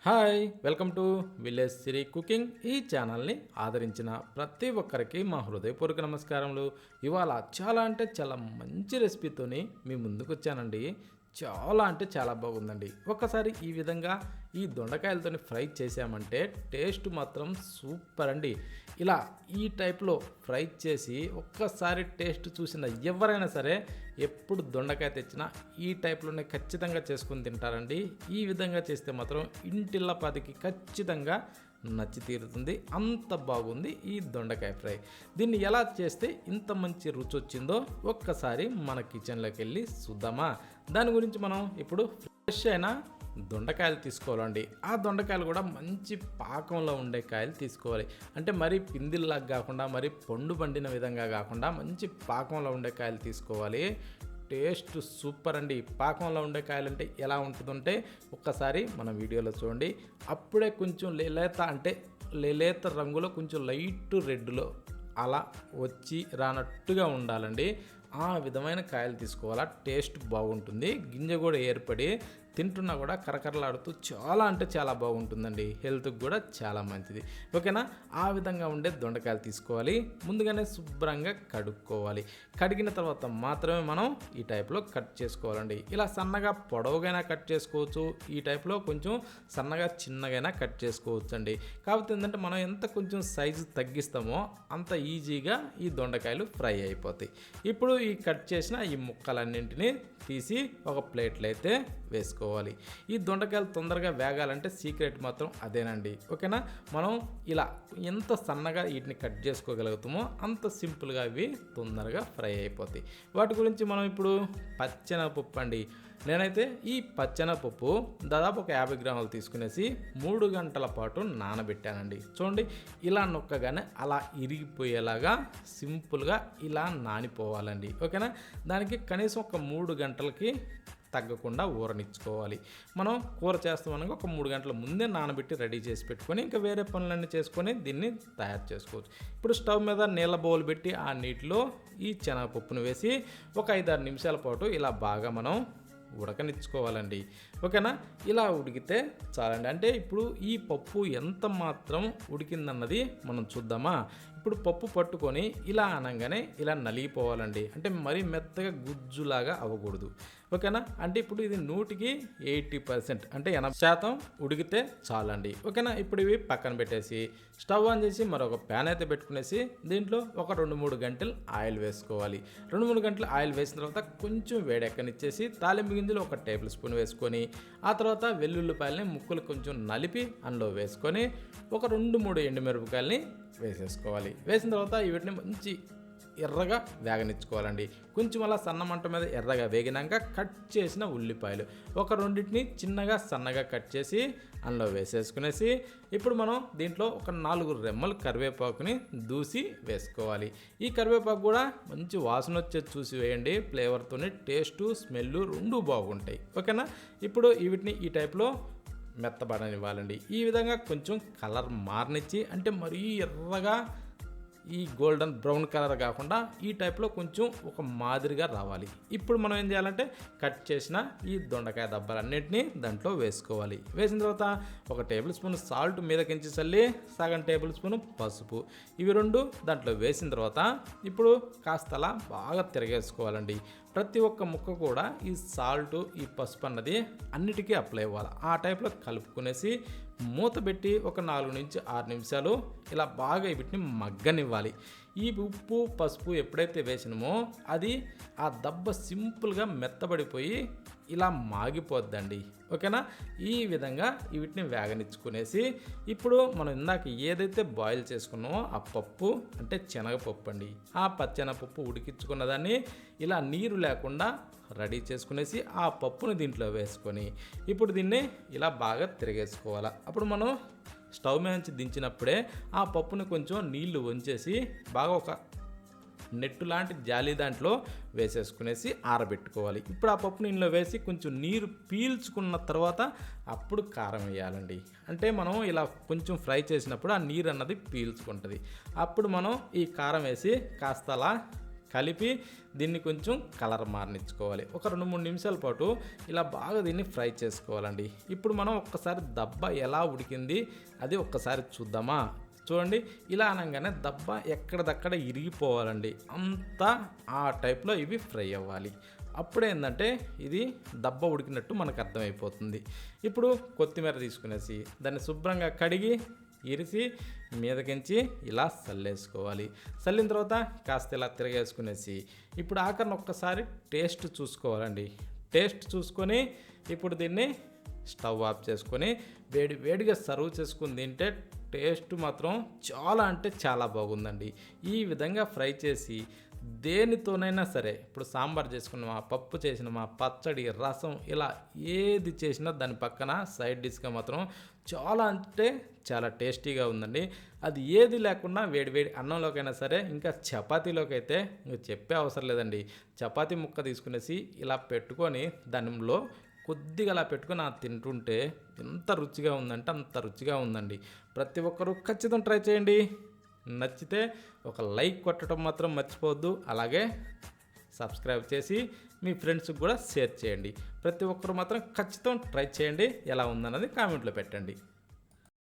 Hi welcome to village Siri cooking. ఈ ఛానల్ని ఆదరించిన ప్రతి ఒక్కరికి మా హృదయపూర్వక నమస్కారములు. ఇవాళ చాలా అంటే చాలా మంచి రెసిపీతోని మీ ముందుకు వచ్చానండి. చాలా అంటే చాలా బాగుందండి. ఒక్కసారి ఈ విధంగా ఈ దొండకాయలతో ఫ్రై చేసామంటే టేస్ట్ మాత్రం సూపర్ అండి. ఇలా ఈ టైప్లో ఫ్రై చేసి ఒక్కసారి టేస్ట్ చూసిన ఎవరైనా సరే ఎప్పుడు దొండకాయ తెచ్చినా ఈ టైప్లోనే ఖచ్చితంగా చేసుకుని తింటారండి. ఈ విధంగా చేస్తే మాత్రం ఇంటిల్లపాదికి ఖచ్చితంగా నచ్చి తీరుతుంది. అంత బాగుంది ఈ దొండకాయ ఫ్రై. దీన్ని ఎలా చేస్తే ఇంత మంచి రుచి వచ్చిందో ఒక్కసారి మన కిచెన్లోకి వెళ్ళి చూద్దామా. దాని గురించి మనం ఇప్పుడు ఫ్రెష్ అయిన దొండకాయలు తీసుకోవాలండి. ఆ దొండకాయలు కూడా మంచి పాకంలో ఉండే కాయలు తీసుకోవాలి. అంటే మరీ పిందిల్లాగా కాకుండా మరీ పండు పండిన విధంగా కాకుండా మంచి పాకంలో ఉండే కాయలు తీసుకోవాలి. టేస్ట్ సూపర్ అండి. పాకంలో ఉండే కాయలు అంటే ఎలా ఉంటుందంటే ఒక్కసారి మన వీడియోలో చూడండి. అప్పుడే కొంచెం లేత రంగులో కొంచెం లైట్ రెడ్లో అలా వచ్చి రానట్టుగా ఉండాలండి. ఆ విధమైన కాయలు తీసుకోవాలా. టేస్ట్ బాగుంటుంది. గింజ కూడా ఏర్పడి తింటున్నా కూడా కరకరలాడుతూ చాలా అంటే చాలా బాగుంటుందండి. హెల్త్కి కూడా చాలా మంచిది. ఓకేనా. ఆ విధంగా ఉండే దొండకాయలు తీసుకోవాలి. ముందుగానే శుభ్రంగా కడుక్కోవాలి. కడిగిన తర్వాత మాత్రమే మనం ఈ టైప్లో కట్ చేసుకోవాలండి. ఇలా సన్నగా పొడవుగైనా కట్ చేసుకోవచ్చు. ఈ టైప్లో కొంచెం సన్నగా చిన్నగైనా కట్ చేసుకోవచ్చు అండి. కాకపోతే ఏంటంటే మనం ఎంత కొంచెం సైజు తగ్గిస్తామో అంత ఈజీగా ఈ దొండకాయలు ఫ్రై అయిపోతాయి. ఇప్పుడు ఈ కట్ చేసిన ఈ ముక్కలన్నింటినీ తీసి ఒక ప్లేట్లో అయితే వేసుకోవాలి. ఈ దొండకాయలు తొందరగా వేగాలంటే సీక్రెట్ మాత్రం అదేనండి. ఓకేనా. మనం ఇలా ఎంత సన్నగా వీటిని కట్ చేసుకోగలుగుతామో అంత సింపుల్గా ఇవి తొందరగా ఫ్రై అయిపోతాయి. వాటి గురించి మనం ఇప్పుడు పచ్చెనగపప్పు అండి. నేనైతే ఈ పచ్చెనగపప్పు దాదాపు ఒక 50 గ్రాములు తీసుకునేసి 3 గంటల పాటు నానబెట్టానండి. చూడండి, ఇలా నొక్కగానే అలా ఇరిగిపోయేలాగా సింపుల్గా ఇలా నానిపోవాలండి. ఓకేనా. దానికి కనీసం ఒక 3 గంటలకి తగ్గకుండా ఊరనిచ్చుకోవాలి. మనం కూర చేస్తామనగా ఒక 3 గంటల ముందే నానబెట్టి రెడీ చేసి పెట్టుకొని ఇంకా వేరే పనులన్నీ చేసుకొని దీన్ని తయారు చేసుకోవచ్చు. ఇప్పుడు స్టవ్ మీద నీళ్ళ బౌల్ పెట్టి ఆ నీటిలో ఈ శనగపప్పును వేసి ఒక 5-6 నిమిషాల పాటు ఇలా బాగా మనం ఉడకనిచ్చుకోవాలండి. ఓకేనా. ఇలా ఉడికితే చాలండి. అంటే ఇప్పుడు ఈ పప్పు ఎంత మాత్రం ఉడికిందన్నది మనం చూద్దామా. ఇప్పుడు పప్పు పట్టుకొని ఇలా అనగానే ఇలా నలిగిపోవాలండి. అంటే మరీ మెత్తగా గుజ్జులాగా అవ్వకూడదు. ఓకేనా. అంటే ఇప్పుడు ఇది 100కి 80% అంటే 80% ఉడికితే చాలండి. ఓకేనా. ఇప్పుడు ఇవి పక్కన పెట్టేసి స్టవ్ ఆన్ చేసి మరొక ప్యాన్ అయితే పెట్టుకునేసి దీంట్లో ఒక 2-3 గంటలు ఆయిల్ వేసుకోవాలి. 2-3 గంటలు ఆయిల్ వేసిన తర్వాత కొంచెం వేడెక్కనిచ్చేసి తాలింపు గింజలు ఒక టేబుల్ స్పూన్ వేసుకొని ఆ తర్వాత వెల్లుల్లిపాయలని ముక్కలు కొంచెం నలిపి అందులో వేసుకొని ఒక 2-3 ఎండుమిరపకాయలని వేసేసుకోవాలి. వేసిన తర్వాత వీటిని మంచి ఎర్రగా వేగనిచ్చుకోవాలండి. కొంచెం అలా సన్న మంట మీద ఎర్రగా వేగినాక కట్ చేసిన ఉల్లిపాయలు ఒక 2 చిన్నగా సన్నగా కట్ చేసి అందులో వేసేసుకునేసి ఇప్పుడు మనం దీంట్లో ఒక 4 రెమ్మలు కరివేపాకుని దూసి వేసుకోవాలి. ఈ కరివేపాకు కూడా మంచి వాసన వచ్చేది చూసి వేయండి. ఫ్లేవర్తోని టేస్టు స్మెల్ రెండు బాగుంటాయి. ఓకేనా. ఇప్పుడు వీటిని ఈ టైప్లో మెత్తబడనివ్వాలండి. ఈ విధంగా కొంచెం కలర్ మారనిచ్చి అంటే మరీ ఎర్రగా ఈ గోల్డెన్ బ్రౌన్ కలర్ కాకుండా ఈ టైప్లో కొంచెం ఒక మాదిరిగా రావాలి. ఇప్పుడు మనం ఏం చేయాలంటే కట్ చేసిన ఈ దొండకాయ దబ్బలన్నింటినీ దాంట్లో వేసుకోవాలి. వేసిన తర్వాత ఒక టేబుల్ స్పూన్ సాల్ట్ మీదకించి చల్లి సగం టేబుల్ స్పూన్ పసుపు ఇవి 2 దాంట్లో వేసిన తర్వాత ఇప్పుడు కాస్తలా బాగా తిరగేసుకోవాలండి. ప్రతి ఒక్క ముక్క కూడా ఈ సాల్ట్ ఈ పసుపు అన్నది అన్నిటికీ అప్లై అవ్వాలి. ఆ టైప్లో కలుపుకునేసి మూత పెట్టి ఒక 4-6 నిమిషాలు ఇలా బాగా వీటిని మగ్గనివ్వాలి. ఈ ఉప్పు పసుపు ఎప్పుడైతే వేసినామో అది ఆ దెబ్బ సింపుల్గా మెత్తబడిపోయి ఇలా మాగిపోద్దండి. ఓకేనా. ఈ విధంగా వీటిని వేగనిచ్చుకునేసి ఇప్పుడు మనం ఇందాక ఏదైతే బాయిల్ చేసుకున్నామో ఆ పప్పు అంటే శనగపప్పు అండి. ఆ పచ్చెనగపప్పు ఉడికించుకున్న దాన్ని ఇలా నీరు లేకుండా రెడీ చేసుకునేసి ఆ పప్పుని దీంట్లో వేసుకొని ఇప్పుడు దీన్ని ఇలా బాగా తిరిగేసుకోవాలి. అప్పుడు మనం స్టవ్ మీద నుంచి దించినప్పుడే ఆ పప్పుని కొంచెం నీళ్లు వంచేసి బాగా ఒక నెట్టు లాంటి జాలి దాంట్లో వేసేసుకునేసి ఆరబెట్టుకోవాలి. ఇప్పుడు ఆ పప్పుని ఇందులో వేసి కొంచెం నీరు పీల్చుకున్న తర్వాత అప్పుడు కారం వేయాలండి. అంటే మనం ఇలా కొంచెం ఫ్రై చేసినప్పుడు ఆ నీరు అన్నది పీల్చుకుంటుంది. అప్పుడు మనం ఈ కారం వేసి కాస్త అలా కలిపి దీన్ని కొంచెం కలర్ మారనిచ్చుకోవాలి. ఒక 2-3 నిమిషాల పాటు ఇలా బాగా దీన్ని ఫ్రై చేసుకోవాలండి. ఇప్పుడు మనం ఒక్కసారి దబ్బ ఎలా ఉడికింది అది ఒక్కసారి చూద్దామా. చూడండి, ఇలా అనగానే దబ్బ ఎక్కడిదక్కడ ఇరిగిపోవాలండి. అంతా ఆ టైప్లో ఇవి ఫ్రై అవ్వాలి. అప్పుడేంటంటే ఇది దబ్బ ఉడికినట్టు మనకు అర్థమైపోతుంది. ఇప్పుడు కొత్తిమీర తీసుకునేసి దాన్ని శుభ్రంగా కడిగి ఇరిసి మీదకించి ఇలా చల్లేసుకోవాలి. చల్లిన తర్వాత కాస్త ఇలా తిరగేసుకునేసి ఇప్పుడు ఆఖరిని ఒక్కసారి టేస్ట్ చూసుకోవాలండి. టేస్ట్ చూసుకొని ఇప్పుడు దీన్ని స్టవ్ ఆఫ్ చేసుకొని వేడిగా సర్వ్ చేసుకుని తింటే టేస్ట్ మాత్రం చాలా అంటే చాలా బాగుందండి. ఈ విధంగా ఫ్రై చేసి దేనితోనైనా సరే, ఇప్పుడు సాంబార్ చేసుకున్నామా, పప్పు చేసినామా, పచ్చడి, రసం ఇలా ఏది చేసినా దాని పక్కన సైడ్ డిష్గా మాత్రం చాలా అంటే చాలా టేస్టీగా ఉందండి. అది ఏది లేకుండా వేడి అన్నంలోకైనా సరే, ఇంకా చపాతీలోకి అయితే ఇంకా చెప్పే అవసరం లేదండి. చపాతీ ముక్క తీసుకునేసి ఇలా పెట్టుకొని దానిలో కొద్దిగా అలా పెట్టుకొని తింటుంటే ఎంత రుచిగా ఉందంటే అంత రుచిగా ఉందండి. ప్రతి ఒక్కరూ ఖచ్చితంగా ట్రై చేయండి. నచ్చితే ఒక లైక్ కొట్టడం మాత్రం మర్చిపోవద్దు. అలాగే సబ్స్క్రైబ్ చేసి మీ ఫ్రెండ్స్కి కూడా షేర్ చేయండి. ప్రతి ఒక్కరు మాత్రం ఖచ్చితంగా ట్రై చేయండి. ఎలా ఉందన్నది కామెంట్లో పెట్టండి.